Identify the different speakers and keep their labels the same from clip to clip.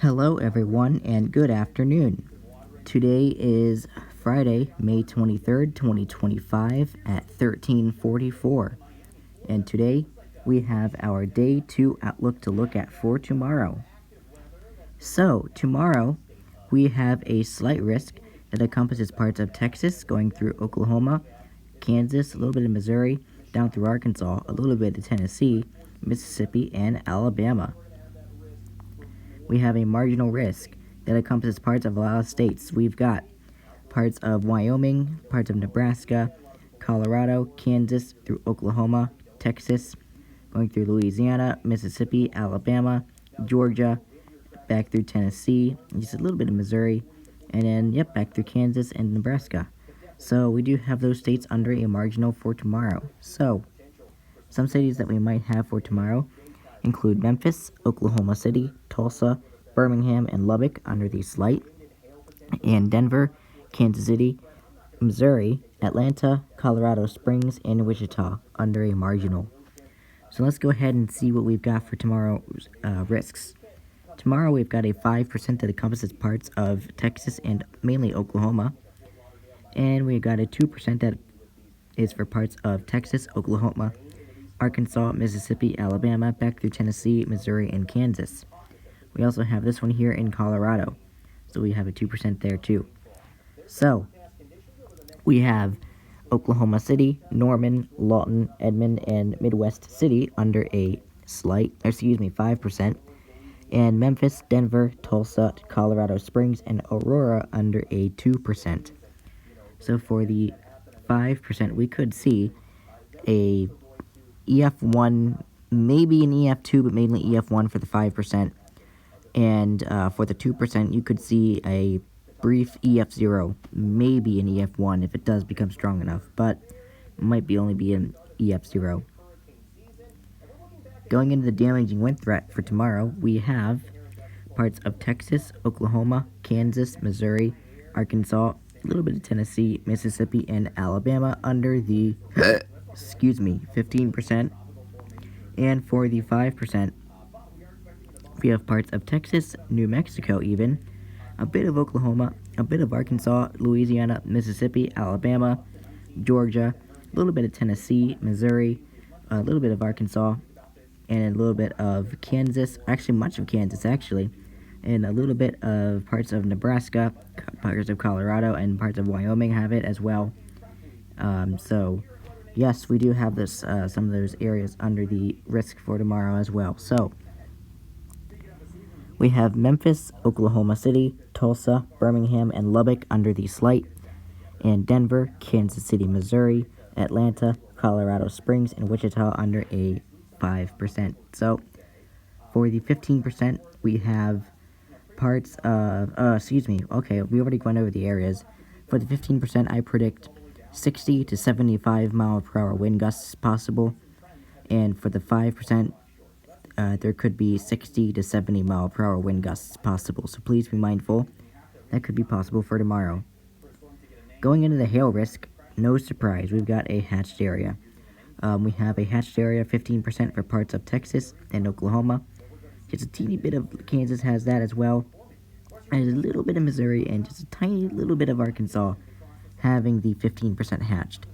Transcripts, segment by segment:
Speaker 1: Hello, everyone, and good afternoon. Today is Friday, May 23rd, 2025, at 13:44, and today we have our Day 2 outlook to look at for tomorrow. So, tomorrow we have a slight risk that encompasses parts of Texas going through Oklahoma, Kansas, a little bit of Missouri, down through Arkansas, a little bit of Tennessee, Mississippi, and Alabama. We have a marginal risk that encompasses parts of a lot of states. We've got parts of Wyoming, parts of Nebraska, Colorado, Kansas, through Oklahoma, Texas, going through Louisiana, Mississippi, Alabama, Georgia, back through Tennessee, just a little bit of Missouri, and then, back through Kansas and Nebraska. So we do have those states under a marginal for tomorrow. So, some cities that we might have for tomorrow include Memphis, Oklahoma City, Tulsa, Birmingham, and Lubbock under the slight, and Denver, Kansas City, Missouri, Atlanta, Colorado Springs, and Wichita under a marginal. So let's go ahead and see what we've got for tomorrow's risks. Tomorrow we've got a 5% that encompasses parts of Texas and mainly Oklahoma, and we've got a 2% that is for parts of Texas, Oklahoma, Arkansas, Mississippi, Alabama, back through Tennessee, Missouri, and Kansas. We also have this one here in Colorado, so we have a 2% there too. So, we have Oklahoma City, Norman, Lawton, Edmond, and Midwest City under a 5%, and Memphis, Denver, Tulsa, Colorado Springs, and Aurora under a 2%. So for the 5%, we could see a EF1, maybe an EF2, but mainly EF1 for the 5%. And for the 2%, you could see a brief EF0, maybe an EF1 if it does become strong enough, but might only be an EF0. Going into the damaging wind threat for tomorrow, we have parts of Texas, Oklahoma, Kansas, Missouri, Arkansas, a little bit of Tennessee, Mississippi, and Alabama under the 15%. And for the 5%, we have parts of Texas, New Mexico even, a bit of Oklahoma, a bit of Arkansas, Louisiana, Mississippi, Alabama, Georgia, a little bit of Tennessee, Missouri, a little bit of Arkansas, and a little bit of Kansas, actually much of Kansas actually, and a little bit of parts of Nebraska, parts of Colorado, and parts of Wyoming have it as well. So, yes, we do have this some of those areas under the risk for tomorrow as well. So, we have Memphis, Oklahoma City, Tulsa, Birmingham, and Lubbock under the slight, and Denver, Kansas City, Missouri, Atlanta, Colorado Springs, and Wichita under a 5%. So, for the 15%, we have parts of, we already went over the areas. For the 15%, I predict 60 to 75 mile per hour wind gusts possible, and for the 5%, there could be 60 to 70 mile per hour wind gusts possible, so please be mindful. That could be possible for tomorrow. Going into the hail risk, no surprise, we've got a hatched area. We have a hatched area, 15% for parts of Texas and Oklahoma. Just a teeny bit of Kansas has that as well. And a little bit of Missouri and just a tiny little bit of Arkansas having the 15% hatched.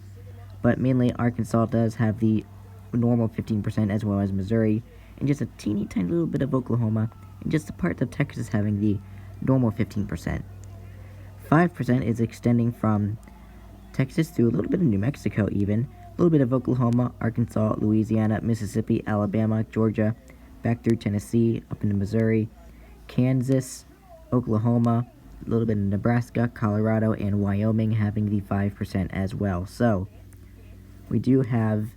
Speaker 1: But mainly Arkansas does have the normal 15% as well as Missouri, and just a teeny tiny little bit of Oklahoma, and just a part of Texas having the normal 15%. 5% is extending from Texas to a little bit of New Mexico even, a little bit of Oklahoma, Arkansas, Louisiana, Mississippi, Alabama, Georgia, back through Tennessee, up into Missouri, Kansas, Oklahoma, a little bit of Nebraska, Colorado, and Wyoming having the 5% as well. So, we do have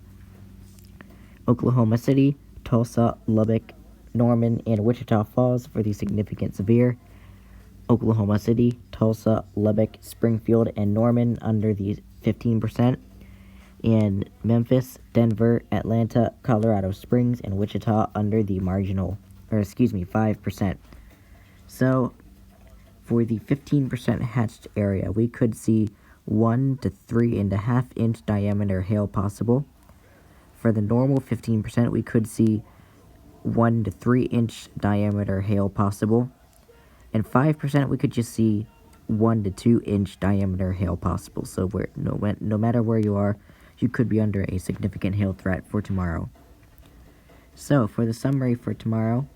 Speaker 1: Oklahoma City, Tulsa, Lubbock, Norman, and Wichita Falls for the significant severe. Oklahoma City, Tulsa, Lubbock, Springfield, and Norman under the 15%. And Memphis, Denver, Atlanta, Colorado Springs, and Wichita under the 5%. So, for the 15% hatched area, we could see 1 to 3.5 inch diameter hail possible. For the normal 15%, we could see 1 to 3 inch diameter hail possible. And 5% we could just see 1 to 2 inch diameter hail possible. So no matter where you are, you could be under a significant hail threat for tomorrow. So for the summary for tomorrow,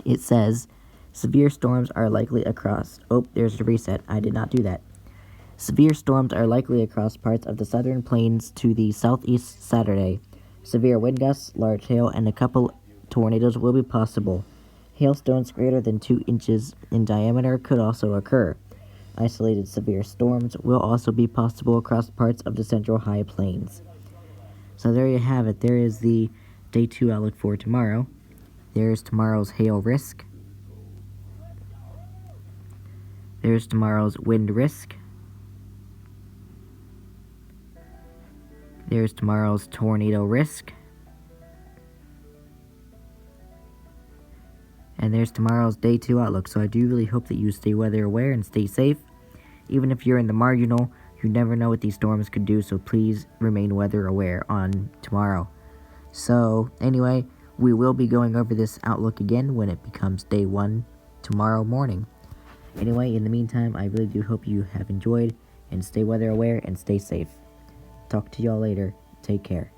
Speaker 1: it says severe storms are likely across. Oh, there's the reset. I did not do that. Severe storms are likely across parts of the southern plains to the southeast Saturday. Severe wind gusts, large hail, and a couple tornadoes will be possible. Hailstones greater than 2 inches in diameter could also occur. Isolated severe storms will also be possible across parts of the central high plains. So there you have it. There is the day 2 outlook for tomorrow. There's tomorrow's hail risk. There's tomorrow's wind risk. There's tomorrow's tornado risk. And there's tomorrow's day 2 outlook. So I do really hope that you stay weather aware and stay safe. Even if you're in the marginal, you never know what these storms could do, so please remain weather aware on tomorrow. So anyway, we will be going over this outlook again when it becomes day 1 tomorrow morning. Anyway, in the meantime, I really do hope you have enjoyed, and stay weather aware and stay safe. Talk to y'all later. Take care.